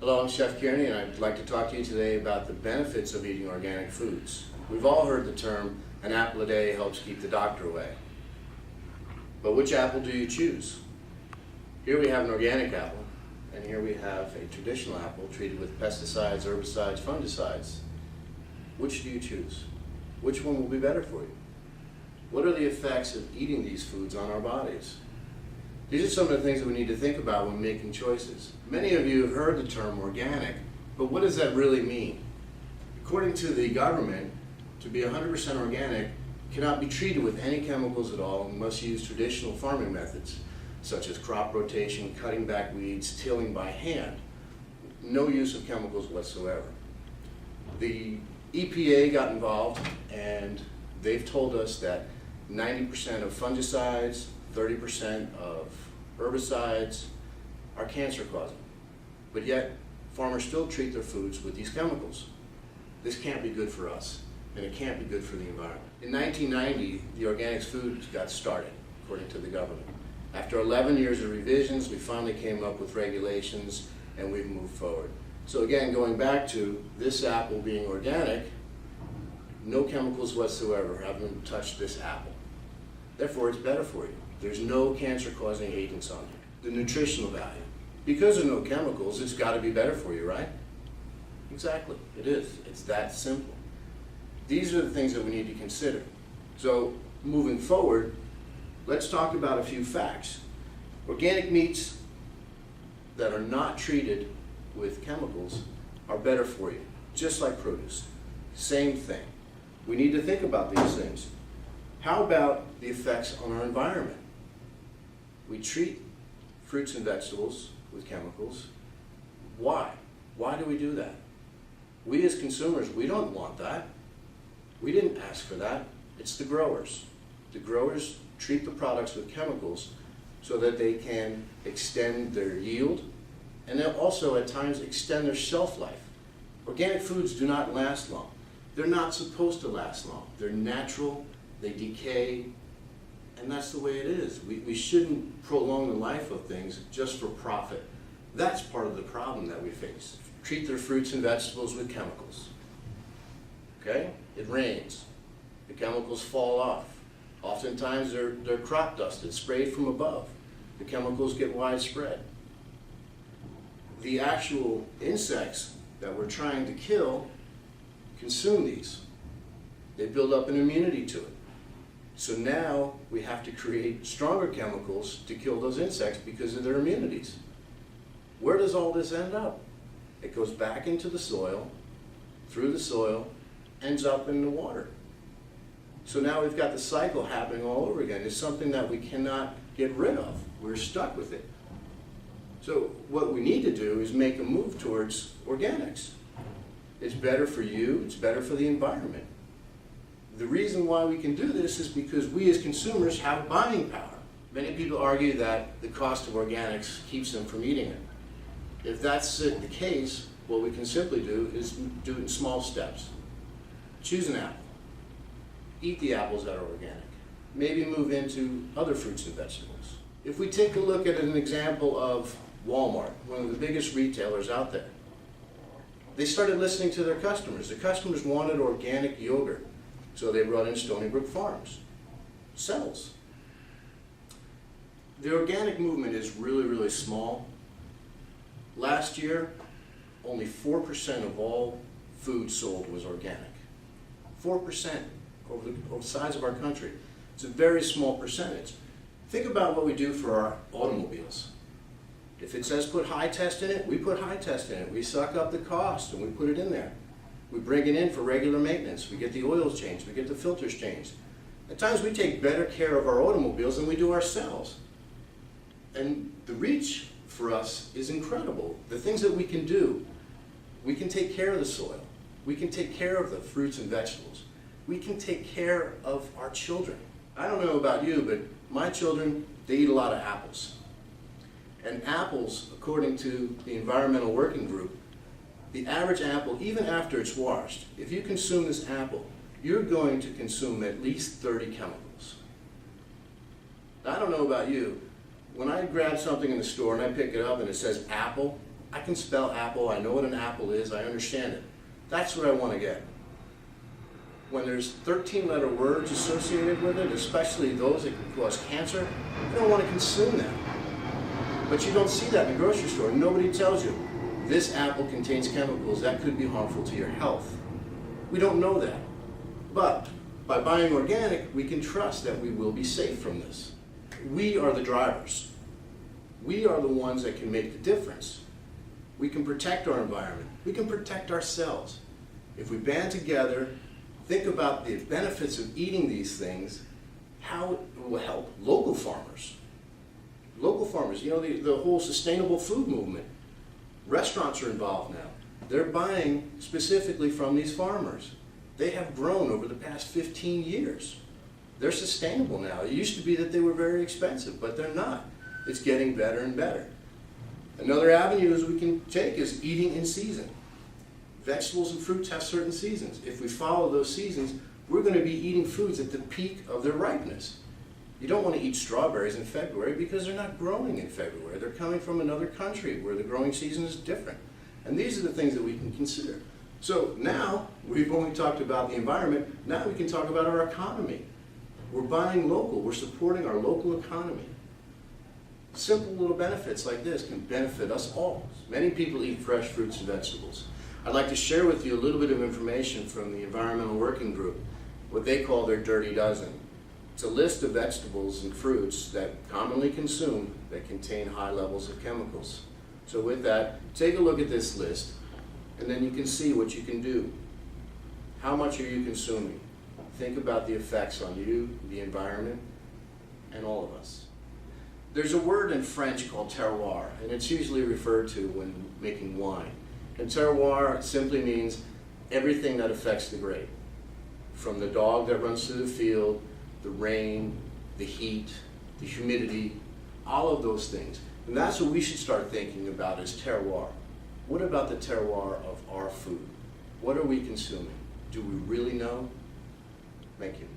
Hello, I'm Chef Kearney, and I'd like to talk to you today about the benefits of eating organic foods. We've all heard the term, an apple a day helps keep the doctor away. But which apple do you choose? Here we have an organic apple, and here we have a traditional apple treated with pesticides, herbicides, fungicides. Which do you choose? Which one will be better for you? What are the effects of eating these foods on our bodies? These are some of the things that we need to think about when making choices. Many of you have heard the term organic, but what does that really mean? According to the government, to be 100% organic cannot be treated with any chemicals at all and must use traditional farming methods, such as crop rotation, cutting back weeds, tilling by hand. No use of chemicals whatsoever. The EPA got involved and they've told us that 90% of fungicides, 30% of herbicides are cancer causing. But yet, farmers still treat their foods with these chemicals. This can't be good for us, and it can't be good for the environment. In 1990, the organic foods got started, according to the government. After 11 years of revisions, we finally came up with regulations, and we've moved forward. So again, going back to this apple being organic, no chemicals whatsoever haven't touched this apple. Therefore, it's better for you. There's no cancer-causing agents on it. The nutritional value. Because of no chemicals, it's got to be better for you, right? Exactly, it is. It's that simple. These are the things that we need to consider. So, moving forward, let's talk about a few facts. Organic meats that are not treated with chemicals are better for you, just like produce. Same thing. We need to think about these things. How about the effects on our environment? We treat fruits and vegetables with chemicals. Why? Why do we do that? We as consumers, we don't want that. We didn't ask for that. It's the growers. The growers treat the products with chemicals so that they can extend their yield and they'll also at times extend their shelf life. Organic foods do not last long. They're not supposed to last long. They're natural, they decay, and that's the way it is. We shouldn't prolong the life of things just for profit. That's part of the problem that we face. Treat their fruits and vegetables with chemicals. Okay? It rains. The chemicals fall off. Oftentimes they're crop dusted, sprayed from above. The chemicals get widespread. The actual insects that we're trying to kill consume these. They build up an immunity to it. So now we have to create stronger chemicals to kill those insects because of their immunities. Where does all this end up? It goes back into the soil, through the soil, ends up in the water. So now we've got the cycle happening all over again. It's something that we cannot get rid of. We're stuck with it. So what we need to do is make a move towards organics. It's better for you, it's better for the environment. The reason why we can do this is because we as consumers have buying power. Many people argue that the cost of organics keeps them from eating it. If that's the case, what we can simply do is do it in small steps. Choose an apple. Eat the apples that are organic. Maybe move into other fruits and vegetables. If we take a look at an example of Walmart, one of the biggest retailers out there, they started listening to their customers. The customers wanted organic yogurt, so they brought in Stony Brook Farms. Sells. The organic movement is really, really small. Last year, only 4% of all food sold was organic. 4% over the size of our country. It's a very small percentage. Think about what we do for our automobiles. If it says put high test in it, we put high test in it. We suck up the cost and we put it in there. We bring it in for regular maintenance. We get the oils changed. We get the filters changed. At times we take better care of our automobiles than we do ourselves. And the reach for us is incredible. The things that we can do, we can take care of the soil. We can take care of the fruits and vegetables. We can take care of our children. I don't know about you, but my children, they eat a lot of apples. And apples, according to the Environmental Working Group, the average apple, even after it's washed, if you consume this apple, you're going to consume at least 30 chemicals. Now, I don't know about you, when I grab something in the store and I pick it up and it says apple, I can spell apple, I know what an apple is, I understand it. That's what I want to get. When there's 13-letter words associated with it, especially those that can cause cancer, you don't want to consume them. But you don't see that in the grocery store. Nobody tells you, this apple contains chemicals that could be harmful to your health. We don't know that. But by buying organic, we can trust that we will be safe from this. We are the drivers. We are the ones that can make the difference. We can protect our environment. We can protect ourselves. If we band together, think about the benefits of eating these things, how it will help local farmers. Local farmers, you know, the whole sustainable food movement. Restaurants are involved now. They're buying specifically from these farmers. They have grown over the past 15 years. They're sustainable now. It used to be that they were very expensive, but they're not. It's getting better and better. Another avenue we can take is eating in season. Vegetables and fruits have certain seasons. If we follow those seasons, we're going to be eating foods at the peak of their ripeness. You don't want to eat strawberries in February because they're not growing in February. They're coming from another country where the growing season is different. And these are the things that we can consider. So now, we've only talked about the environment, now we can talk about our economy. We're buying local, we're supporting our local economy. Simple little benefits like this can benefit us all. Many people eat fresh fruits and vegetables. I'd like to share with you a little bit of information from the Environmental Working Group, what they call their Dirty Dozen. It's a list of vegetables and fruits that commonly consumed that contain high levels of chemicals. So with that, take a look at this list, and then you can see what you can do. How much are you consuming? Think about the effects on you, the environment, and all of us. There's a word in French called terroir, and it's usually referred to when making wine. And terroir simply means everything that affects the grape. From the dog that runs through the field, the rain, the heat, the humidity, all of those things. And that's what we should start thinking about as terroir. What about the terroir of our food? What are we consuming? Do we really know? Thank you.